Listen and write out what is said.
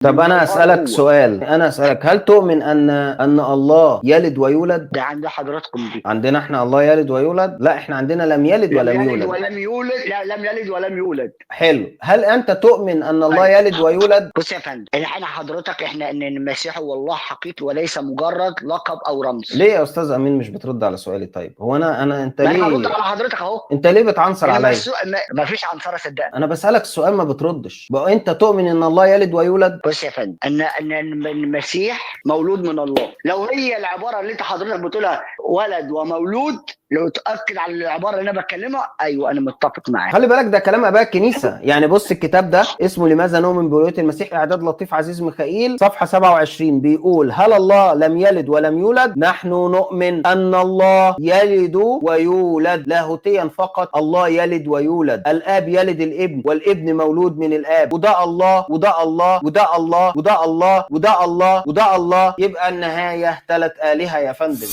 طب من انا الله اسالك هو. سؤال، انا اسالك، هل تؤمن ان الله يلد ويولد؟ ده عند حضراتكم دي. عندنا احنا الله يلد ويولد؟ لا، احنا عندنا لم يلد لم ولم يلد يولد. ولم يولد، لا لم يلد ولم يولد. حلو، هل انت تؤمن ان الله طيب يلد ويولد؟ بص يا فندم، احنا حضرتك احنا ان المسيح هو الله حقيقي وليس مجرد لقب او رمز. ليه يا استاذ امين مش بترد على سؤالي؟ طيب هو انت ما انا هرد ليه، على حضرتك اهو. انت ليه بتعنصر عليا؟ ما فيش عنصره صدقني. انا بسالك السؤال ما بتردش، بقى انت تؤمن ان الله يلد ويولد؟ بص يا فندم، ان المسيح مولود من الله، لو هي العباره اللي انت حضرتك بتقولها ولد ومولود، لو تاكد على العباره اللي انا بتكلمها، ايوه انا متفق معاك. خلي بالك ده كلام اباء الكنيسه. يعني بص الكتاب ده اسمه لماذا نؤمن بولايه المسيح، اعداد لطيف عزيز ميخائيل، صفحه 27، بيقول هل الله لم يلد ولم يولد؟ نحن نؤمن ان الله يلد ويولد لاهوتيا فقط. الله يلد ويولد، الاب يلد الابن والابن مولود من الاب، وده الله وده الله وده الله وده الله وده الله وده الله. يبقى النهايه ثلاث الهه يا فندم.